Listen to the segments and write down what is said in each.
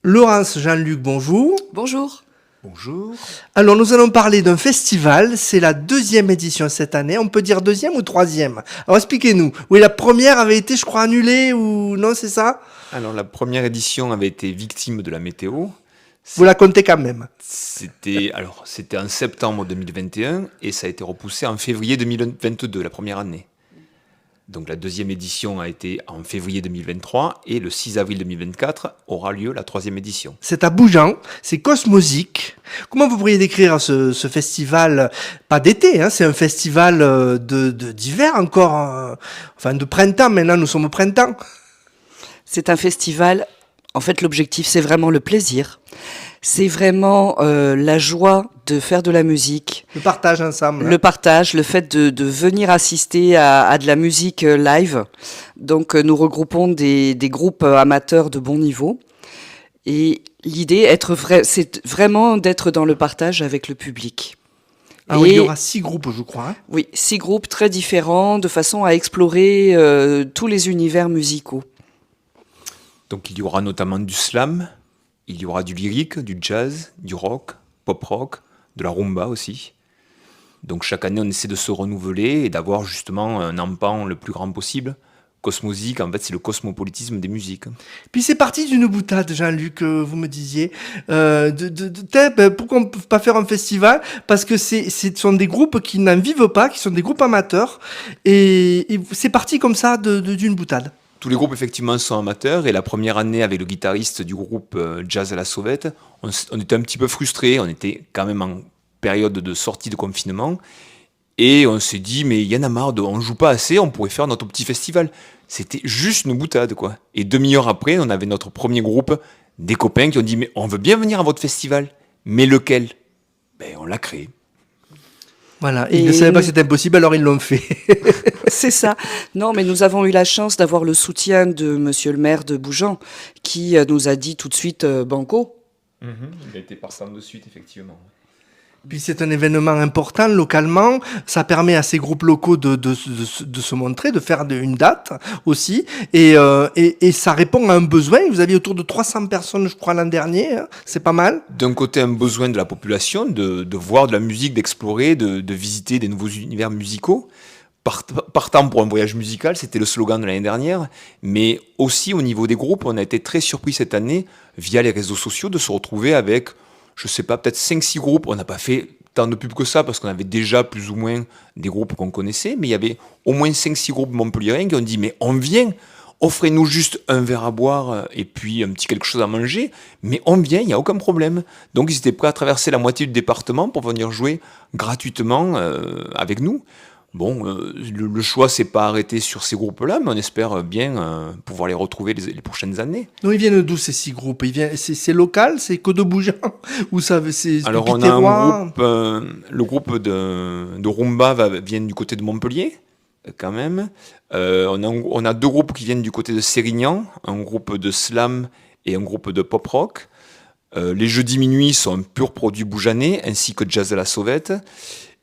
Laurence, Jean-Luc, bonjour. Bonjour. Bonjour. Alors, nous allons parler d'un festival. C'est la deuxième édition cette année. On peut dire deuxième ou troisième? Alors, expliquez-nous. Oui, la première avait été, je crois, annulée ou non, c'est ça? Alors la première édition avait été victime de la météo. Vous la comptez quand même. C'était en septembre 2021 et ça a été repoussé en février 2022, la première année. Donc la deuxième édition a été en février 2023 et le 6 avril 2024 aura lieu la troisième édition. C'est à Bougeant. C'est Cosmosic. Comment vous pourriez décrire ce festival? Pas d'été, hein, c'est un festival d'hiver encore. Enfin, de printemps. Maintenant, nous sommes au printemps. C'est un festival, en fait l'objectif c'est vraiment le plaisir. C'est vraiment la joie de faire de la musique. Le partage ensemble. Le partage, le fait de venir assister à de la musique live. Donc nous regroupons des groupes amateurs de bon niveau. Et l'idée, c'est vraiment d'être dans le partage avec le public. Ah oui, il y aura 6 groupes, je crois. Hein. Oui, 6 groupes très différents, de façon à explorer tous les univers musicaux. Donc il y aura notamment du slam, il y aura du lyrique, du jazz, du rock, pop rock, de la rumba aussi. Donc chaque année on essaie de se renouveler et d'avoir justement un empan le plus grand possible. Cosmosic, en fait c'est le cosmopolitisme des musiques. Puis c'est parti d'une boutade, Jean-Luc, vous me disiez. Pourquoi on ne peut pas faire un festival? Parce que ce sont des groupes qui n'en vivent pas, qui sont des groupes amateurs. Et c'est parti comme ça d'une boutade. Tous les groupes effectivement sont amateurs et la première année avec le guitariste du groupe Jazz à la Sauvette, on était un petit peu frustrés, on était quand même en période de sortie de confinement et on s'est dit mais il y en a marre, on joue pas assez, on pourrait faire notre petit festival. C'était juste une boutade quoi. Et demi-heure après, on avait notre premier groupe, des copains qui ont dit mais on veut bien venir à votre festival, mais lequel? Ben on l'a créé. Voilà, ils ne savaient pas que c'était impossible, alors ils l'ont fait. C'est ça. Non, mais nous avons eu la chance d'avoir le soutien de monsieur le maire de Bougeant, qui nous a dit tout de suite banco. Il a été partant de suite, effectivement. Puis c'est un événement important localement, ça permet à ces groupes locaux de se montrer, de faire une date aussi, et ça répond à un besoin. Vous aviez autour de 300 personnes, je crois, l'an dernier, hein. C'est pas mal. D'un côté, un besoin de la population de voir de la musique, d'explorer, de visiter des nouveaux univers musicaux. Partant pour un voyage musical, c'était le slogan de l'année dernière, mais aussi au niveau des groupes, on a été très surpris cette année, via les réseaux sociaux, de se retrouver avec, je sais pas, peut-être 5-6 groupes. On n'a pas fait tant de pubs que ça, parce qu'on avait déjà plus ou moins des groupes qu'on connaissait, mais il y avait au moins 5-6 groupes montpelliérains qui ont dit, mais on vient, offrez-nous juste un verre à boire et puis un petit quelque chose à manger, mais on vient, il n'y a aucun problème. Donc ils étaient prêts à traverser la moitié du département pour venir jouer gratuitement avec nous. Bon, le choix s'est pas arrêté sur ces groupes-là, mais on espère bien pouvoir les retrouver les prochaines années. Donc ils viennent d'où ces 6 groupes? C'est local, c'est que de Bougeant ou ça, c'est Alors depuis on a Terroir? un groupe, le groupe de rumba vient du côté de Montpellier, quand même. On a 2 groupes qui viennent du côté de Sérignan, un groupe de slam et un groupe de pop rock. Les jeudis minuit sont un pur produit bougeanais, ainsi que Jazz à la Sauvette.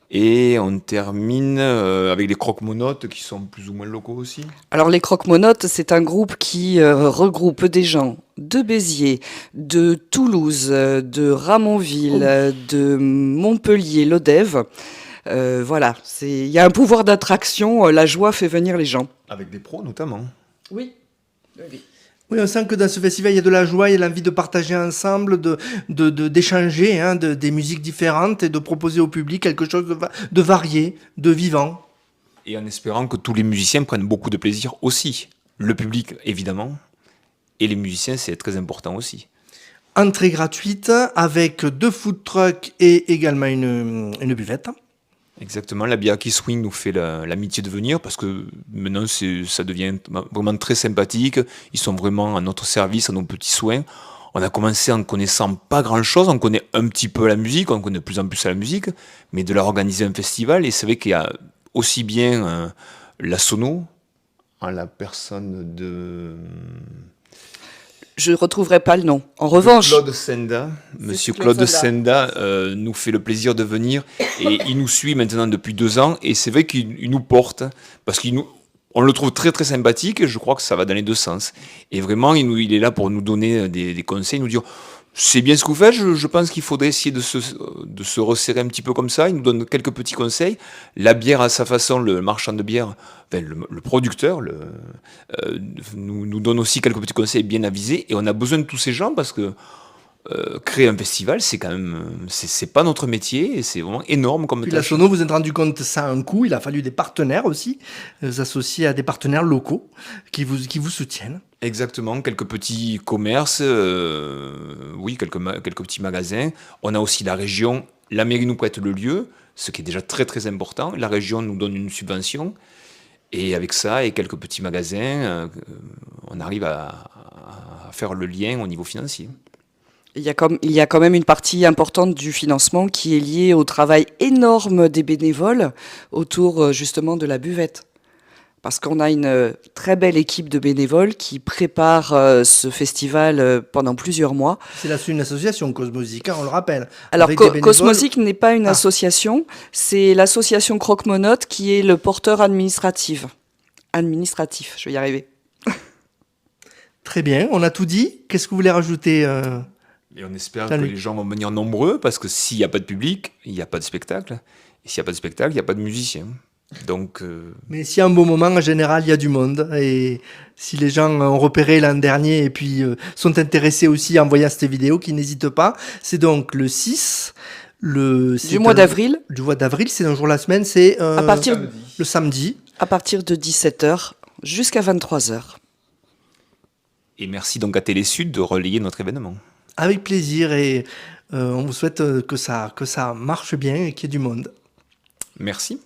Et on termine avec les croque-monottes qui sont plus ou moins locaux aussi. Alors les Croque-Monottes, c'est un groupe qui regroupe des gens de Béziers, de Toulouse, de Ramonville, de Montpellier, Lodève. Voilà, il y a un pouvoir d'attraction, la joie fait venir les gens. Avec des pros notamment. Oui. Oui, on sent que dans ce festival, il y a de la joie, il y a l'envie de partager ensemble, d'échanger hein, des musiques différentes et de proposer au public quelque chose de varié, de vivant. Et en espérant que tous les musiciens prennent beaucoup de plaisir aussi. Le public, évidemment, et les musiciens, c'est très important aussi. Entrée gratuite avec 2 food trucks et également une buvette. Exactement, la Biaki Swing nous fait l'amitié de venir parce que maintenant ça devient vraiment très sympathique. Ils sont vraiment à notre service, à nos petits soins. On a commencé en connaissant pas grand chose, on connaît un petit peu la musique, on connaît de plus en plus la musique, mais de leur organiser un festival, et c'est vrai qu'il y a aussi bien la sono, en la personne de... Je ne retrouverai pas le nom. En revanche... Claude Senda, Monsieur Claude Senda nous fait le plaisir de venir et il nous suit maintenant depuis 2 ans et c'est vrai qu'il nous porte parce qu'on on le trouve très très sympathique et je crois que ça va dans les deux sens. Et vraiment, il est là pour nous donner des conseils, nous dire c'est bien ce que vous faites, je pense qu'il faudrait essayer de se resserrer un petit peu comme ça. Il nous donne quelques petits conseils. La bière à sa façon, le marchand de bière, enfin, le producteur, nous donne aussi quelques petits conseils bien avisés. Et on a besoin de tous ces gens parce que créer un festival, c'est quand même, c'est pas notre métier et c'est vraiment énorme comme Puis la tâche. Sono, vous êtes rendu compte, ça a un coût. Il a fallu des partenaires aussi, vous associer à des partenaires locaux qui vous soutiennent. Exactement, quelques petits commerces, oui, quelques petits magasins. On a aussi la région, la mairie nous prête le lieu, ce qui est déjà très très important. La région nous donne une subvention. Et avec ça et quelques petits magasins, on arrive à faire le lien au niveau financier. Il y a quand même une partie importante du financement qui est liée au travail énorme des bénévoles autour justement de la buvette. Parce qu'on a une très belle équipe de bénévoles qui prépare ce festival pendant plusieurs mois. C'est là une association Cosmosique, on le rappelle. Alors Avec des bénévoles. Cosmosique n'est pas une Ah. association, c'est l'association Croque-Monote qui est le porteur administratif. Administratif, je vais y arriver. Très bien, on a tout dit. Qu'est-ce que vous voulez rajouter Et on espère Salut. que les gens vont venir nombreux parce que s'il n'y a pas de public, il n'y a pas de spectacle. Et s'il n'y a pas de spectacle, il n'y a pas de musicien. Donc, Mais s'il y a un bon moment, en général, il y a du monde. Et si les gens ont repéré l'an dernier et puis sont intéressés aussi en voyant cette vidéo, qu'ils n'hésitent pas. C'est donc le 6, Du mois d'avril, Du mois d'avril, c'est un jour de la semaine, c'est à partir, le samedi. à partir de 17h jusqu'à 23h. et merci donc à Télésud de relayer notre événement. Avec plaisir et on vous souhaite que ça marche bien et qu'il y ait du monde. Merci.